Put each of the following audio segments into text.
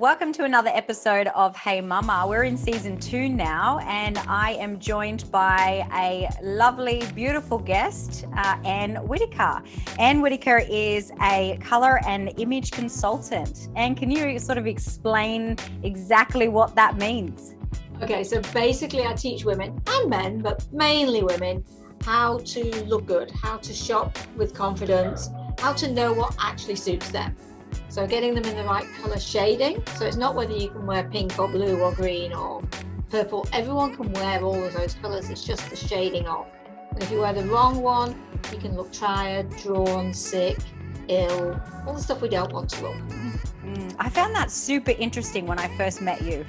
Welcome to another episode of Hey Mumma. We're in season 2 now, and I am joined by a lovely, beautiful guest, Anne Whitaker. Anne Whitaker is a colour and image consultant. Anne, can you sort of explain exactly what that means? Okay, so basically I teach women and men, but mainly women, how to look good, how to shop with confidence, how to know what actually suits them. So getting them in the right colour shading. So it's not whether you can wear pink or blue or green or purple. Everyone can wear all of those colours. It's just the shading of. And if you wear the wrong one, you can look tired, drawn, sick, ill, all the stuff we don't want to look. I found that super interesting when I first met you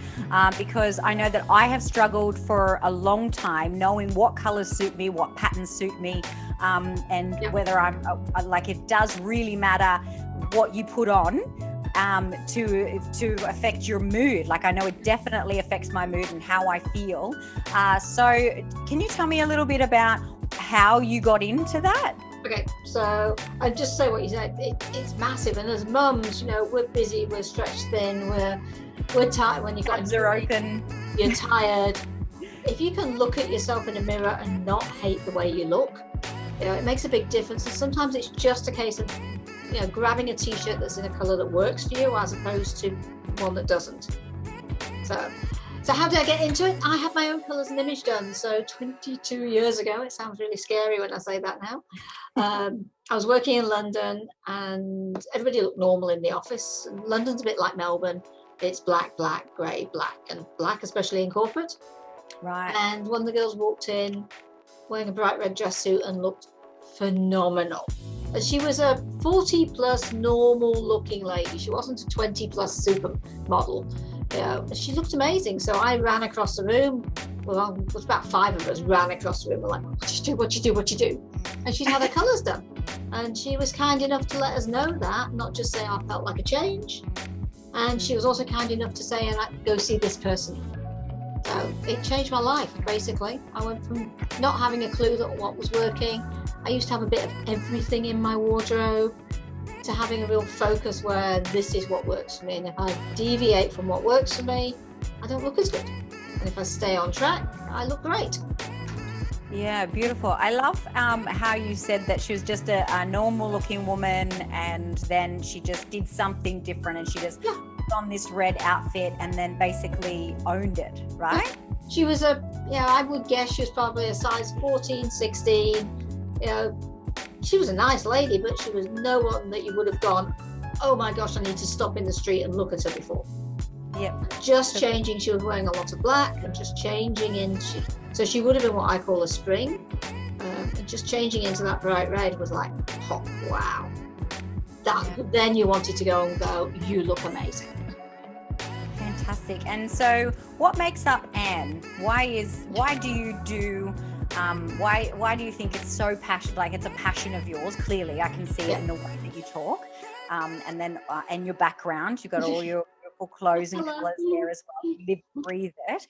because I know that I have struggled for a long time knowing what colours suit me, what patterns suit me, whether I'm like, it does really matter what you put on to affect your mood. Like, I know it definitely affects my mood and how I feel. So can you tell me a little bit about how you got into that? Okay, so I just say what you said. It's massive, and as mums, you know, we're busy, we're stretched thin, we're tired. When you've got eyes are open, you're tired. If you can look at yourself in a mirror and not hate the way you look, you know, it makes a big difference. And sometimes it's just a case of, you know, grabbing a t-shirt that's in a colour that works for you as opposed to one that doesn't. So how did I get into it? I had my own colours and image done. So 22 years ago, it sounds really scary when I say that now. I was working in London and everybody looked normal in the office. And London's a bit like Melbourne. It's black, black, grey, black, and black, especially in corporate. Right. And one of the girls walked in wearing a bright red dress suit and looked phenomenal. And she was a 40 plus normal looking lady. She wasn't a 20 plus supermodel. She looked amazing. So I ran across the room. Well, it was about 5 of us ran across the room. We're like, what you do? And she'd had her colours done. And she was kind enough to let us know that, not just say I felt like a change. And she was also kind enough to say, go see this person. So it changed my life, basically. I went from not having a clue that what was working. I used to have a bit of everything in my wardrobe to having a real focus where this is what works for me. And if I deviate from what works for me, I don't look as good. And if I stay on track, I look great. Yeah, beautiful. I love how you said that she was just a normal looking woman and then she just did something different and she just put on this red outfit and then basically owned it, right? She was I would guess she was probably a size 14, 16. You know, she was a nice lady, but she was no one that you would have gone, oh my gosh, I need to stop in the street and look at her before. Yep. Just changing. She was wearing a lot of black and just changing in. So she would have been what I call a spring. And just changing into that bright red was like, oh, wow. Then you wanted to go and go, you look amazing. Fantastic. And so what makes up Anne? Why do you do why do you think it's so passionate? Like, it's a passion of yours. Clearly I can see it in the way that you talk, and then and your background, you've got all your beautiful clothes and colours there as well. You live, breathe it.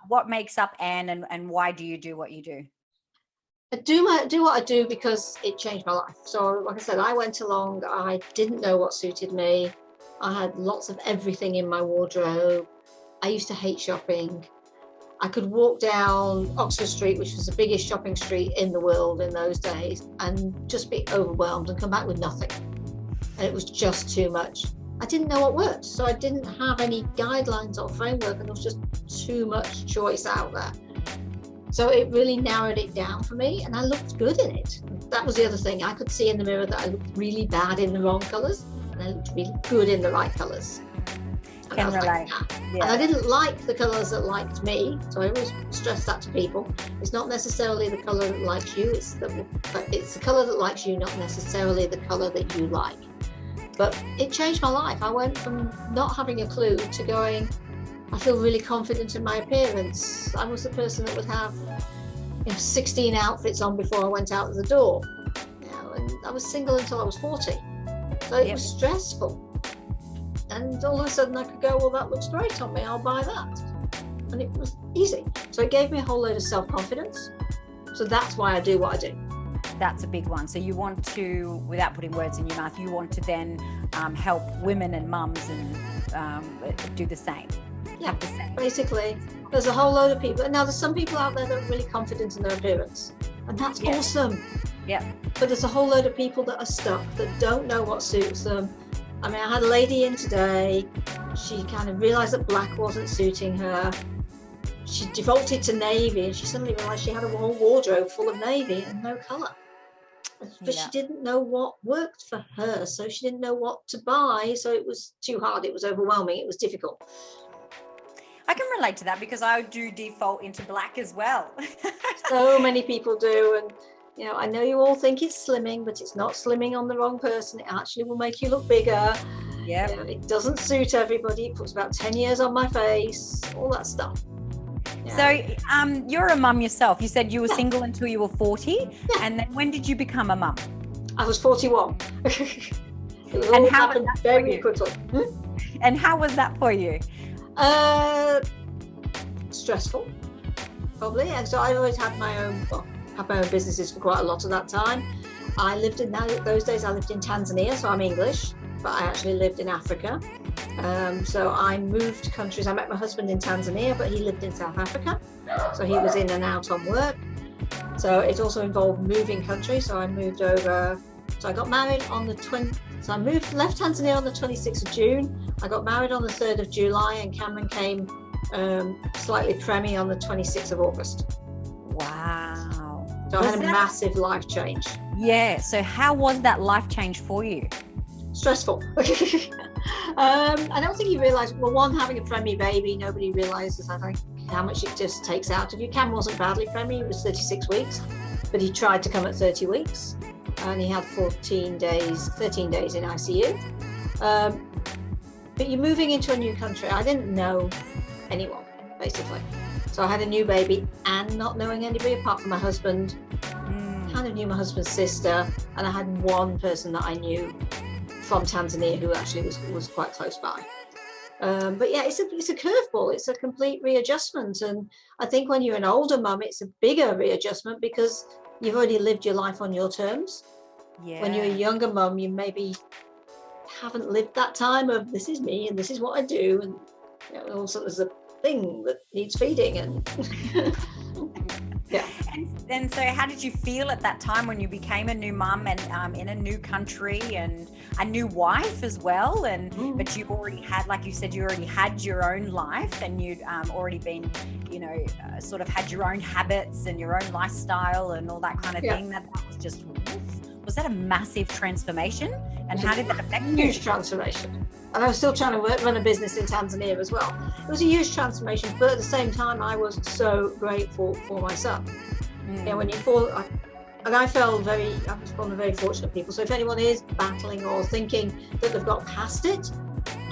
What makes up Anne, and why do you do what you do? I do what I do because it changed my life. So like I said, I went along, I didn't know what suited me. I had lots of everything in my wardrobe. I used to hate shopping. I could walk down Oxford Street, which was the biggest shopping street in the world in those days, and just be overwhelmed and come back with nothing. And it was just too much. I didn't know what worked, so I didn't have any guidelines or framework, and there was just too much choice out there. So it really narrowed it down for me, and I looked good in it. That was the other thing. I could see in the mirror that I looked really bad in the wrong colours, and I looked really good in the right colours. Can relate. Like, yeah. And I didn't like the colours that liked me, so I always stress that to people. It's not necessarily the colour that likes you, it's the colour that likes you, not necessarily the colour that you like. But it changed my life. I went from not having a clue to going, I feel really confident in my appearance. I was the person that would have 16 outfits on before I went out the door. And I was single until I was 40. So it was stressful. And all of a sudden I could go, well, that looks great on me, I'll buy that. And it was easy. So it gave me a whole load of self-confidence. So that's why I do what I do. That's a big one. So you want to, without putting words in your mouth, you want to then help women and mums and do the same. Yeah, basically, there's a whole load of people. Now, there's some people out there that are really confident in their appearance, and that's awesome. Yeah. But there's a whole load of people that are stuck, that don't know what suits them. I mean, I had a lady in today. She kind of realised that black wasn't suiting her. She defaulted to navy, and she suddenly realised she had a whole wardrobe full of navy and no colour. But she didn't know what worked for her, so she didn't know what to buy. So it was too hard. It was overwhelming. It was difficult. I can relate to that because I do default into black as well. So many people do. And, you know, I know you all think it's slimming, but it's not slimming on the wrong person. It actually will make you look bigger. Yeah. You know, it doesn't suit everybody. It puts about 10 years on my face, all that stuff. Yeah. So you're a mum yourself. You said you were single until you were 40. And then when did you become a mum? I was 41. It was and all how happened very quickly. And how was that for you? Stressful, probably. And so I always had my own businesses for quite a lot of that time. I lived in those days. I lived in Tanzania, so I'm English, but I actually lived in Africa. So I moved countries. I met my husband in Tanzania, but he lived in South Africa, so he was in and out on work. So it also involved moving countries. So I moved over. So I got married on the 20th. So I left Tanzania on the 26th of June. I got married on the 3rd of July, and Cameron came slightly preemie on the 26th of August. Wow. So I had a massive life change. Yeah. So how was that life change for you? Stressful. I don't think you realise, well, one, having a preemie baby, nobody realises, I think, how much it just takes out of you. Cam wasn't badly preemie, he was 36 weeks, but he tried to come at 30 weeks. And he had 13 days in ICU. But you're moving into a new country. I didn't know anyone, basically. So I had a new baby and not knowing anybody apart from my husband. Kind of knew my husband's sister, and I had one person that I knew from Tanzania who actually was quite close by. But yeah, it's a curveball. It's a complete readjustment. And I think when you're an older mum, it's a bigger readjustment because you've already lived your life on your terms. Yeah. When you're a younger mum, you maybe haven't lived that time of this is me and this is what I do, and you know, also there's a thing that needs feeding and yeah. And so how did you feel at that time when you became a new mum and in a new country and a new wife as well? And but you already had, like you said, you already had your own life, and you'd already been, sort of had your own habits and your own lifestyle and all that kind of thing. That was just, was that a massive transformation? And how did that affect you? Huge transformation. And I was still trying to run a business in Tanzania as well. It was a huge transformation, but at the same time, I was so grateful for my son. When you fall, and I was one of the very fortunate people. So if anyone is battling or thinking that they've got past it,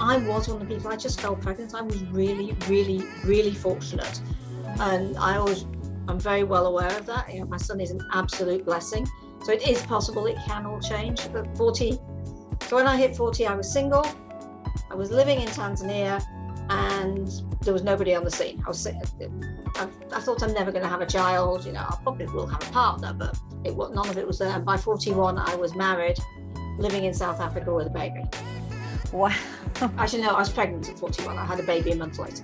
I was one of the people. I just fell pregnant. I was really, really, really fortunate, and I'm very well aware of that. My son is an absolute blessing. So it is possible. It can all change. At 40, so when I hit 40, I was single. I was living in Tanzania, and there was nobody on the scene. I thought I'm never going to have a child. I probably will have a partner, but none of it was there. And by 41, I was married, living in South Africa with a baby. Wow. Actually, no, I was pregnant at 41. I had a baby a month later.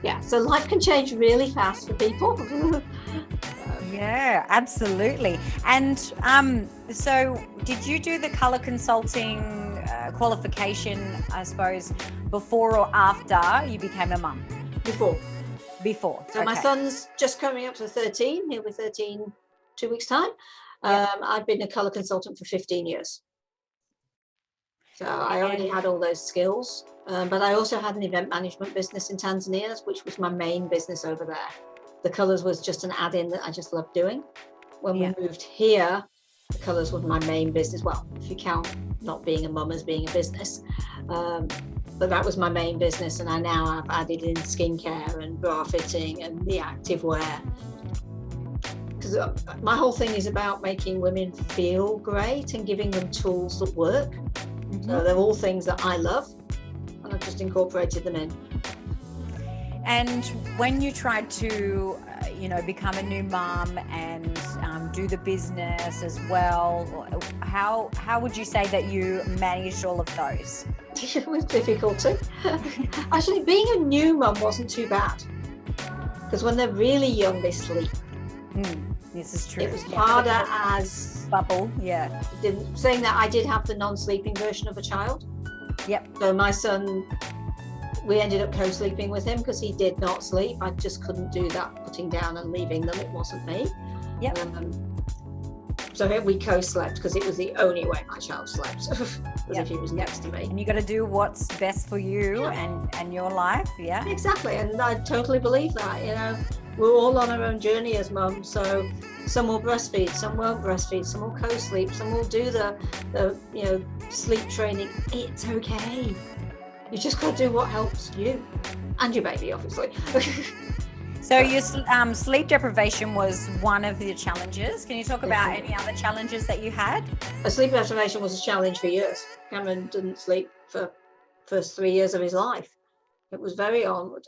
Yeah, so life can change really fast for people. Yeah, absolutely. And so did you do the colour consulting qualification, I suppose, before or after you became a mum? Before. So my son's just coming up to 13. He'll be 13 2 weeks' time. I've been a colour consultant for 15 years. So I already had all those skills. But I also had an event management business in Tanzania, which was my main business over there. The colours was just an add-in that I just loved doing. When we moved here, the colours was my main business. Well, if you count not being a mum as being a business. But that was my main business, and I now have added in skincare and bra fitting and the active wear. Because my whole thing is about making women feel great and giving them tools that work. So they're all things that I love, and I've just incorporated them in. And when you tried to, become a new mum and do the business as well? How would you say that you managed all of those? With difficulty. Actually, being a new mum wasn't too bad, because when they're really young, they sleep. This is true. It was harder as bubble. Saying that, I did have the non-sleeping version of a child. Yep. So my son, we ended up co-sleeping with him because he did not sleep. I just couldn't do that, putting down and leaving them. It wasn't me. Yep. So we co-slept because it was the only way my child slept, because if he was next to me. And you got to do what's best for you and your life. Yeah. Exactly. And I totally believe that. We're all on our own journey as mums. So some will breastfeed, some won't breastfeed, some will co-sleep, some will do the sleep training. It's okay. You just got to do what helps you and your baby, obviously. So your sleep deprivation was one of the challenges. Can you talk about any other challenges that you had? A sleep deprivation was a challenge for years. Cameron didn't sleep for first 3 years of his life. It was very onward.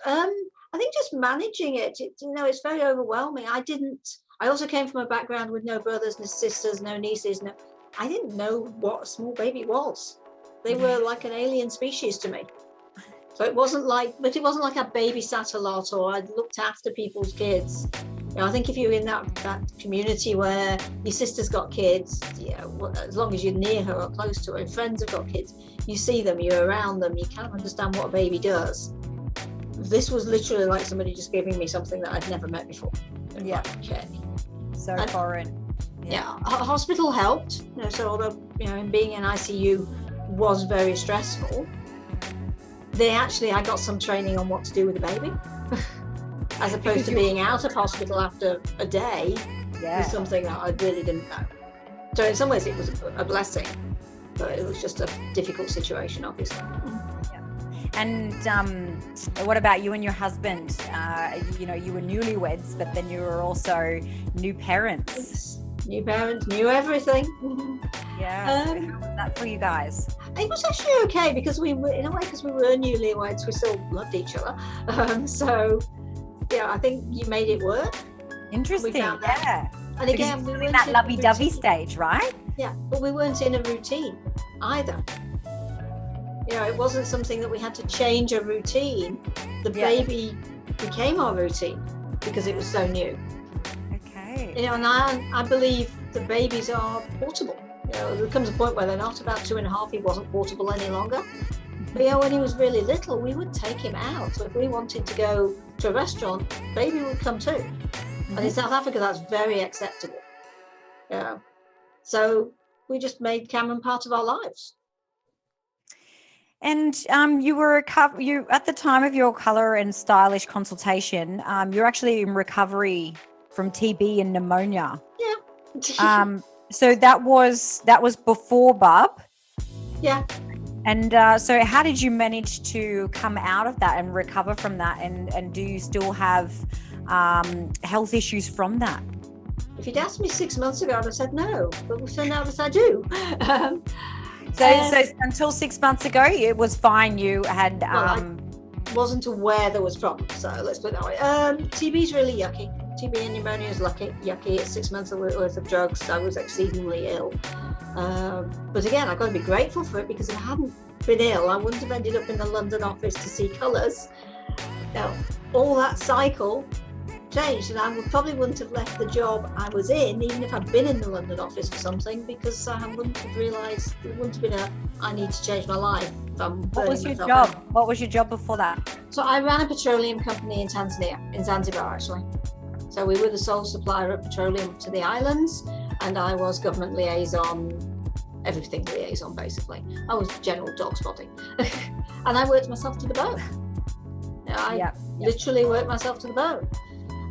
I think just managing it, it's very overwhelming. I also came from a background with no brothers, no sisters, no nieces. I didn't know what a small baby was. They were like an alien species to me. So it wasn't like I babysat a lot or I'd looked after people's kids. I think if you're in that community where your sister's got kids, as long as you're near her or close to her, and friends have got kids, you see them, you're around them, you kind of understand what a baby does. This was literally like somebody just giving me something that I'd never met before. Okay. So foreign. Hospital helped. So although being in ICU was very stressful, I got some training on what to do with the baby, as opposed to being out of hospital after a day was something that I really didn't know. So in some ways it was a blessing, but it was just a difficult situation, obviously. And what about you and your husband? You were newlyweds, but then you were also new parents. Yes. New parents, new everything. How was that for you guys? It was actually okay because we were newlyweds, we still loved each other. I think you made it work. Interesting. And again, we were in that lovey-dovey stage, right? Yeah, but we weren't in a routine either. It wasn't something that we had to change a routine. The baby became our routine because it was so new. Okay. And I believe the babies are portable. There comes a point where they're not. About 2.5, he wasn't portable any longer. But when he was really little, we would take him out. So if we wanted to go to a restaurant, baby would come too. And in South Africa, that's very acceptable. So we just made Cameron part of our lives. And you at the time of your colour and stylish consultation, you're actually in recovery from TB and pneumonia. Yeah. So that was before Bub. Yeah. And so how did you manage to come out of that and recover from that? And do you still have health issues from that? If you'd asked me 6 months ago, I'd have said no, but we found out that I do. So until 6 months ago, it was fine. You had I wasn't aware there was problems. So let's put it that way. TB is really yucky. TB and pneumonia is yucky. It's 6 months worth of drugs. I was exceedingly ill. But again, I've got to be grateful for it, because if I hadn't been ill, I wouldn't have ended up in the London office to see colours. All that cycle changed, and I probably wouldn't have left the job I was in, even if I'd been in the London office for something, because I wouldn't have realised, it wouldn't have been I need to change my life. What was your job? What was your job before that? So I ran a petroleum company in Tanzania, in Zanzibar actually. So we were the sole supplier of petroleum to the islands, and I was government liaison, everything liaison basically. I was general dog spotting. And I worked myself to the bone. Literally worked myself to the bone.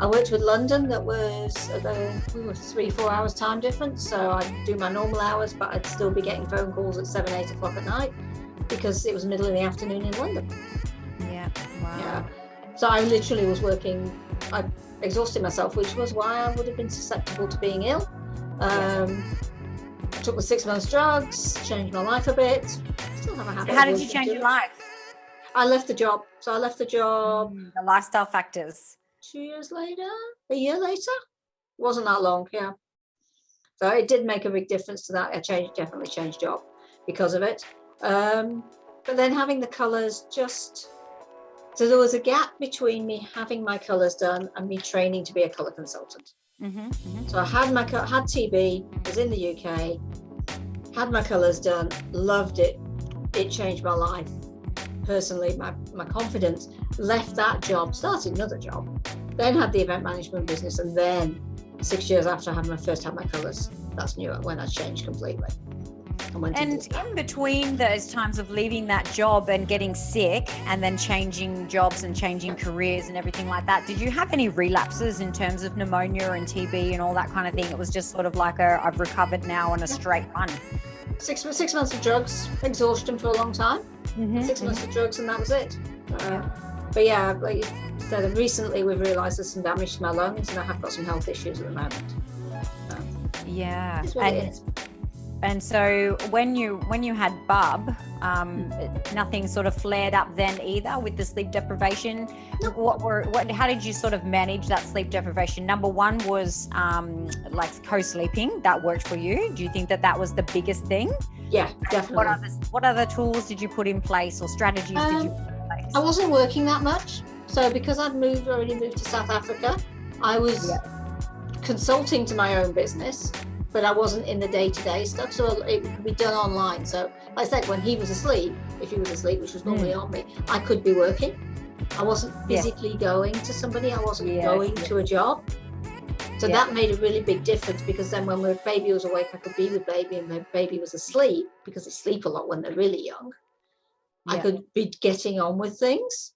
I worked with London, we were 3-4 hours time difference, so I'd do my normal hours, but I'd still be getting phone calls at 7-8 o'clock at night, because it was middle of the afternoon in London. Yeah, wow. Yeah. So I literally was working, I exhausted myself, which was why I would have been susceptible to being ill. I took the 6 months drugs, changed my life a bit. Still have a habit. How did you change your life? I left the job. The lifestyle factors. 2 years later, a year later. Wasn't that long, yeah. So it did make a big difference to that. Definitely changed job because of it. But then having the colours so there was a gap between me having my colours done and me training to be a colour consultant. So I had TB, was in the UK, had my colours done, loved it. It changed my life personally, my confidence. Left that job, started another job, then had the event management business, and then 6 years after I had my colours, that's when I changed completely. And in between those times of leaving that job and getting sick and then changing jobs and changing careers and everything like that, did you have any relapses in terms of pneumonia and TB and all that kind of thing? It was just sort of like I've recovered now on a straight run. 6 months of drugs, exhaustion for a long time. 6 months of drugs, and that was it. But yeah, like you said, recently we've realised there's some damage to my lungs, and I have got some health issues at the moment. Yeah. It is. And so when you had Bub, nothing sort of flared up then either with the sleep deprivation. How did you sort of manage that sleep deprivation? Number one was like co-sleeping. That worked for you. Do you think that was the biggest thing? Yeah, definitely. What other tools did you put in place or strategies did you put in place? I wasn't working that much. So because I'd already moved to South Africa, I was consulting to my own business, but I wasn't in the day-to-day stuff, so it could be done online. So like I said, when he was asleep, if he was asleep, which was normally on me, I could be working. I wasn't physically going to somebody, I wasn't going to a job. So that made a really big difference, because then when baby was awake, I could be with baby, and when baby was asleep, because they sleep a lot when they're really young, I could be getting on with things.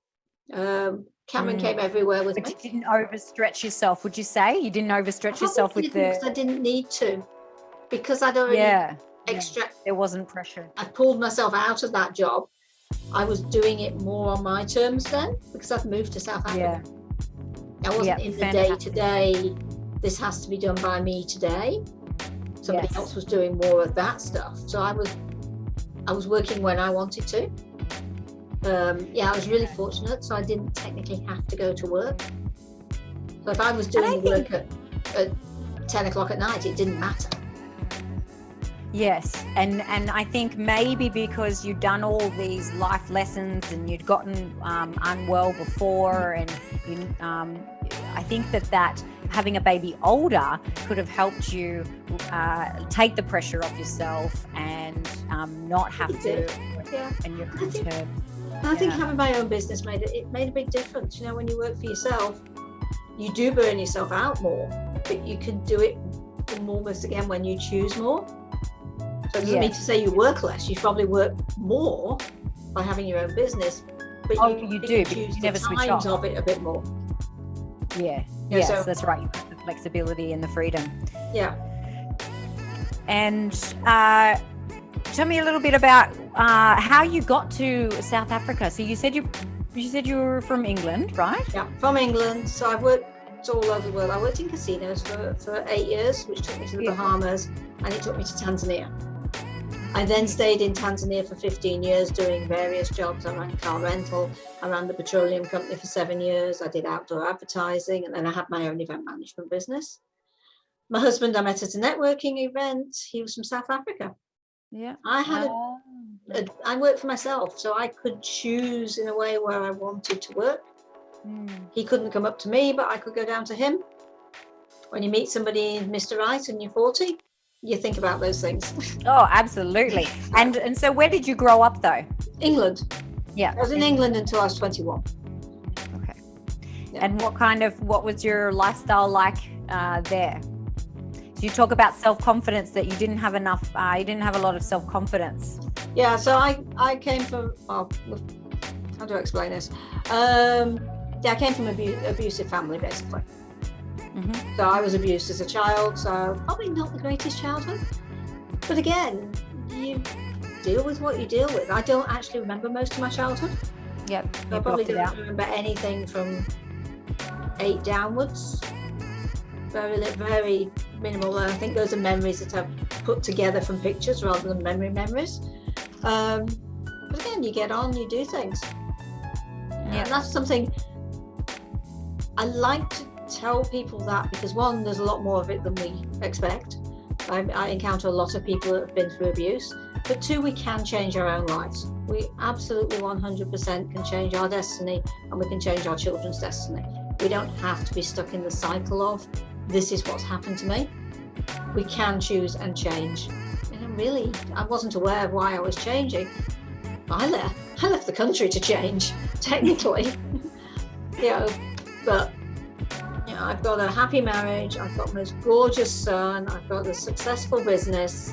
Cameron came everywhere with me. But you didn't overstretch yourself, would you say? You didn't overstretch yourself with because I didn't need to, because I'd already there wasn't pressure. I pulled myself out of that job. I was doing it more on my terms then, because I've moved to South Africa. I wasn't in the day-to-day, this has to be done by me today. Somebody else was doing more of that stuff. So I was working when I wanted to. I was really fortunate, so I didn't technically have to go to work. So if I was doing work at 10 o'clock at night, it didn't matter. Yes, and I think maybe because you'd done all these life lessons and you'd gotten unwell before, and I think that having a baby older could have helped you take the pressure off yourself and not have to. And your terms. I think having my own business made a big difference. You know, when you work for yourself, you do burn yourself out more, but you can do it almost again when you choose more. So it doesn't mean to say you work less. You probably work more by having your own business, but you do choose the times of it a bit more. So that's right. You have the flexibility and the freedom. Yeah. And tell me a little bit about how you got to South Africa. So you said you were from England, right? Yeah, from England. So I've worked all over the world. I worked in casinos for 8 years, which took me to the Bahamas, and it took me to Tanzania. I then stayed in Tanzania for 15 years doing various jobs. I ran car rental, I ran the petroleum company for 7 years, I did outdoor advertising, and then I had my own event management business. My husband I met at a networking event. He was from South Africa. Yeah. I worked for myself, so I could choose in a way where I wanted to work. He couldn't come up to me, but I could go down to him. When you meet somebody, Mr. Right, and you're 40, you think about those things. Oh, absolutely. And so where did you grow up though? England. Yeah. I was in England until I was 21. Okay. Yeah. And what was your lifestyle like there? So you talk about self-confidence, that you didn't have enough, you didn't have a lot of self-confidence. Yeah, so I came from, how do I explain this? I came from an abusive family, basically. So I was abused as a child, so probably not the greatest childhood. But again, you deal with what you deal with. I don't actually remember most of my childhood. Yep. So I probably don't remember anything from 8 downwards. Very, very minimal. I think those are memories that I've put together from pictures rather than memories. But again, you get on, you do things. Yeah. And that's something I like to tell people that because one, there's a lot more of it than we expect. I encounter a lot of people that have been through abuse, but two, we can change our own lives. We absolutely 100% can change our destiny, and we can change our children's destiny. We don't have to be stuck in the cycle of, this is what's happened to me. We can choose and change. And really, I wasn't aware of why I was changing. I left the country to change, technically. But I've got a happy marriage, I've got the most gorgeous son, I've got a successful business.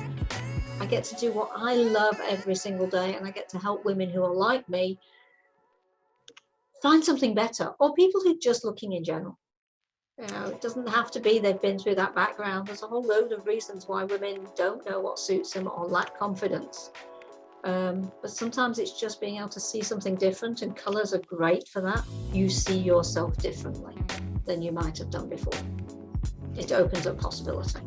I get to do what I love every single day, and I get to help women who are like me find something better, or people who are just looking in general. It doesn't have to be they've been through that background. There's a whole load of reasons why women don't know what suits them or lack confidence. But sometimes it's just being able to see something different, and colours are great for that. You see yourself differently than you might have done before. It opens up possibility.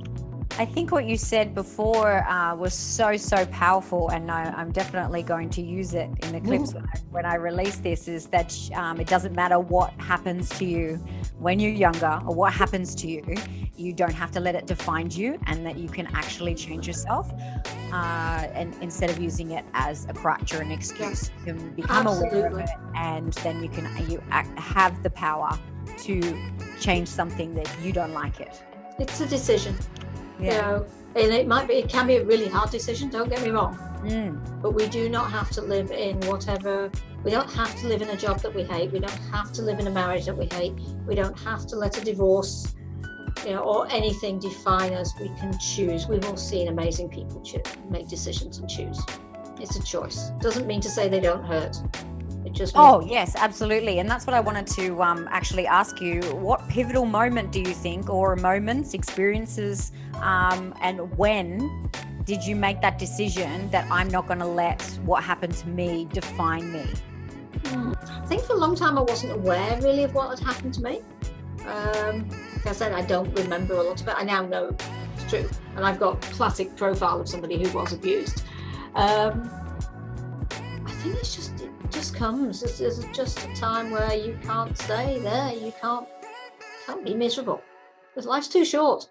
I think what you said before was so powerful, and I'm definitely going to use it in the clips when I release this, is that it doesn't matter what happens to you when you're younger or what happens to you, you don't have to let it define you, and that you can actually change yourself, and instead of using it as a crutch or an excuse, you can become aware of it, and then you have the power to change something that you don't like it. It's a decision. And it can be a really hard decision, don't get me wrong, but we do not have to live in we don't have to live in a job that we hate, we don't have to live in a marriage that we hate, we don't have to let a divorce or anything define us. We can choose. We've all seen amazing people make decisions and choose. It's a choice. Doesn't mean to say they don't hurt. It just means yes, absolutely. And that's what I wanted to actually ask you. What pivotal moment do you think, or moments, experiences, and when did you make that decision that I'm not going to let what happened to me define me? I think for a long time I wasn't aware really of what had happened to me. Like I said, I don't remember a lot of it. I now know it's true, and I've got a classic profile of somebody who was abused. I think it just comes. It's just a time where you can't stay there. You can't be miserable, because life's too short.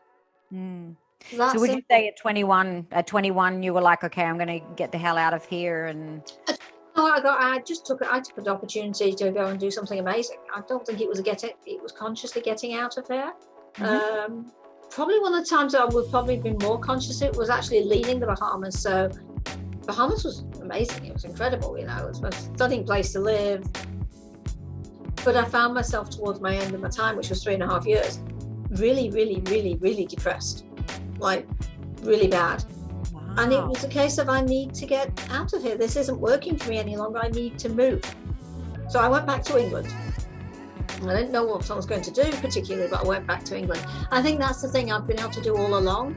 So would you say at 21 you were like, okay, I'm going to get the hell out of here? And I took an opportunity to go and do something amazing. I don't think it was it was consciously getting out of there. Probably one of the times that I would probably been more conscious of it was actually leaving the Bahamas. So Bahamas was amazing. It was incredible. It was a stunning place to live. But I found myself towards my end of my time, which was 3.5 years, really, really, really, really depressed, like really bad. Wow. And it was a case of, I need to get out of here. This isn't working for me any longer. I need to move. So I went back to England. I didn't know what I was going to do particularly, but I went back to England. I think that's the thing I've been able to do all along,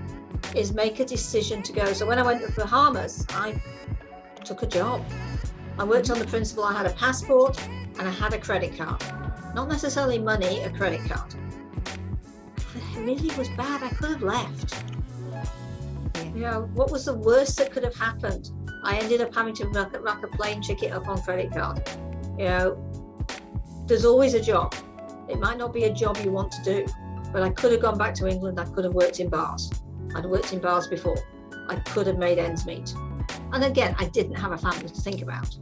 is make a decision to go. So when I went to the Bahamas, I took a job. I worked on the principle I had a passport and I had a credit card. Not necessarily money, a credit card. It really was bad. I could have left. What was the worst that could have happened? I ended up having to rack a plane ticket up on credit card. There's always a job. It might not be a job you want to do, but I could have gone back to England. I could have worked in bars. I'd worked in bars before. I could have made ends meet. And again, I didn't have a family to think about.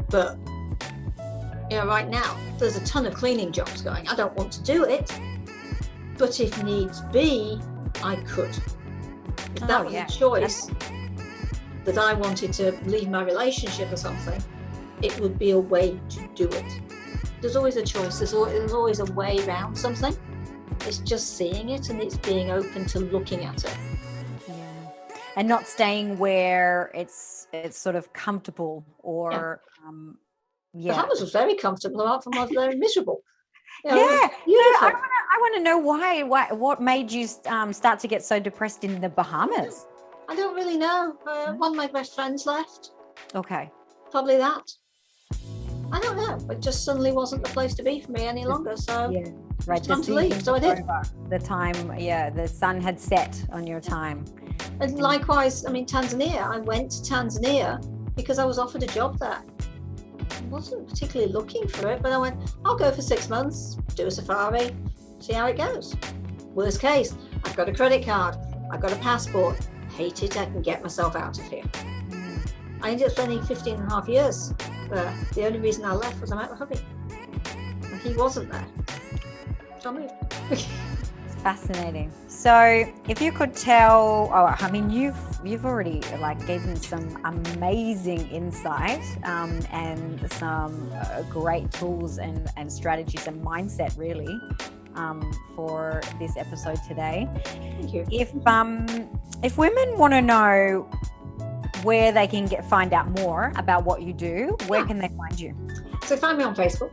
But right now, there's a ton of cleaning jobs going. I don't want to do it, but if needs be, I could. If that was a choice that I wanted to leave my relationship or something, it would be a way to do it. There's always a choice. There's always a way around something. It's just seeing it, and it's being open to looking at it. And not staying where it's sort of comfortable or The Bahamas was very comfortable, apart from I was very miserable. I want to know why what made you start to get so depressed in the Bahamas? I don't really know. One of my best friends left. Okay. Probably that. I don't know. It just suddenly wasn't the place to be for me any longer. So right. Time to leave. So I did. The time, the sun had set on your time. And likewise, Tanzania. I went to Tanzania because I was offered a job there. wasn't particularly looking for it, but I went, I'll go for 6 months, do a safari, see how it goes. Worst case, I've got a credit card, I've got a passport, hate it, I can get myself out of here. I ended up spending 15 and a half years there. The only reason I left was I met my hubby. And he wasn't there. So I moved. It's fascinating. So if you could tell, you've already given some amazing insight and some great tools and strategies and mindset really for this episode today. Thank you. If women want to know where they can find out more about what you do, where can they find you? So find me on Facebook.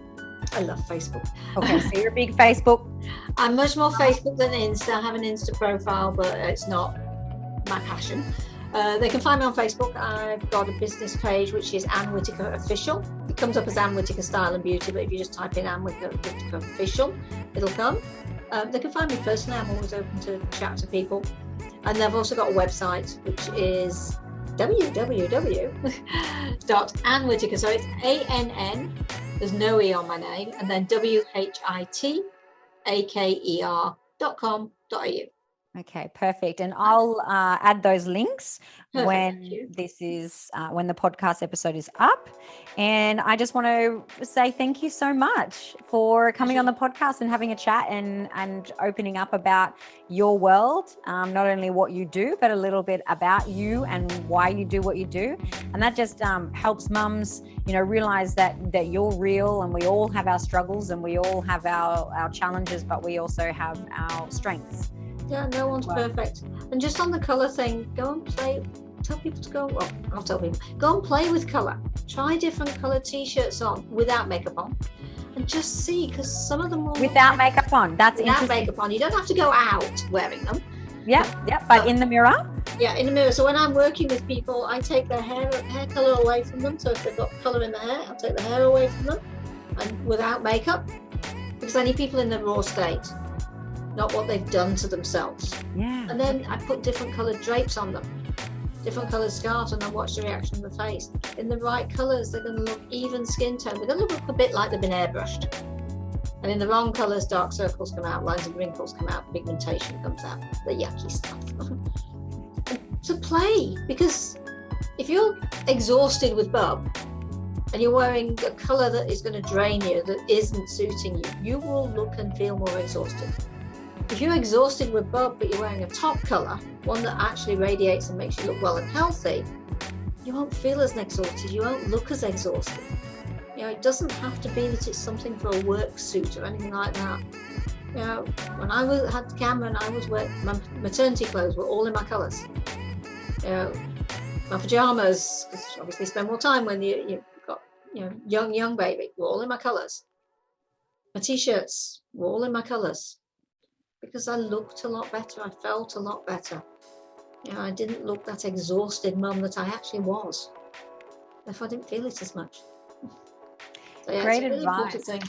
I love Facebook. Okay, so you're a big Facebook. I'm much more Facebook than Insta. I have an Insta profile, but it's not my passion. They can find me on Facebook. I've got a business page, which is Anne Whittaker Official. It comes up as Anne Whittaker Style and Beauty, but if you just type in Anne Whittaker Official, it'll come. They can find me personally. I'm always open to chat to people. And they've also got a website, which is www.annewhitaker. So it's ANN, there's no E on my name, and then WHITAKER.com.au. Okay, perfect. And I'll add those links when the podcast episode is up. And I just want to say thank you so much for coming on the podcast and having a chat and opening up about your world, not only what you do, but a little bit about you and why you do what you do. And that just helps mums, realize that you're real and we all have our struggles and we all have our challenges, but we also have our strengths. Yeah, no one's perfect. And just on the colour thing, go and play. Tell people to go, I'll tell people, go and play with colour. Try different coloured t-shirts on without makeup on. And just see, because some of them will... Without makeup on, that's without interesting. Makeup on. You don't have to go out wearing them. Yeah, but in the mirror? Yeah, in the mirror. So when I'm working with people, I take their hair colour away from them. So if they've got colour in the hair, I'll take the hair away from them. And without makeup. Because I need people in the raw state. Not what they've done to themselves. Yeah. And then I put different coloured drapes on them, different coloured scarves, and I watch the reaction of the face. In the right colours, they're going to look even skin tone. They're going to look a bit like they've been airbrushed. And in the wrong colours, dark circles come out, lines and wrinkles come out, pigmentation comes out, the yucky stuff. To play, because if you're exhausted with bub and you're wearing a colour that is going to drain you, that isn't suiting you, you will look and feel more exhausted. If you're exhausted with bub, but you're wearing a top colour, one that actually radiates and makes you look well and healthy, you won't feel as exhausted, you won't look as exhausted. It doesn't have to be that it's something for a work suit or anything like that. When I had Cameron, I was wearing, my maternity clothes were all in my colours. My pyjamas, because obviously spend more time when you've got, young baby, were all in my colours. My t-shirts were all in my colours. Because I looked a lot better, I felt a lot better. I didn't look that exhausted mum that I actually was. Therefore, I didn't feel it as much. So, great it's a really advice. important thing.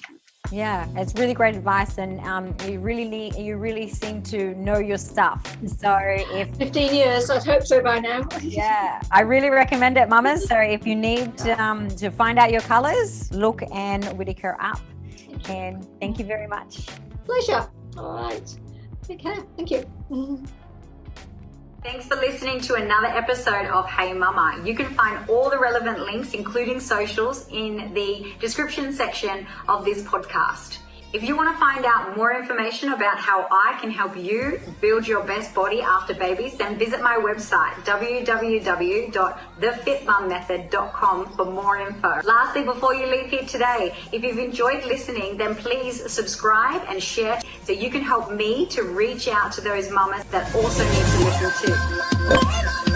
Yeah, it's really great advice, and you really seem to know your stuff. So if 15 years, I'd hope so by now. Yeah, I really recommend it, mamas. So if you need to find out your colours, look Anne Whittaker up. And thank you very much. Pleasure. All right. Take care. Thank you. Thanks for listening to another episode of Hey Mumma. You can find all the relevant links, including socials, in the description section of this podcast. If you want to find out more information about how I can help you build your best body after babies, then visit my website, www.thefitmummethod.com, for more info. Lastly, before you leave here today, if you've enjoyed listening, then please subscribe and share so you can help me to reach out to those mamas that also need to listen too.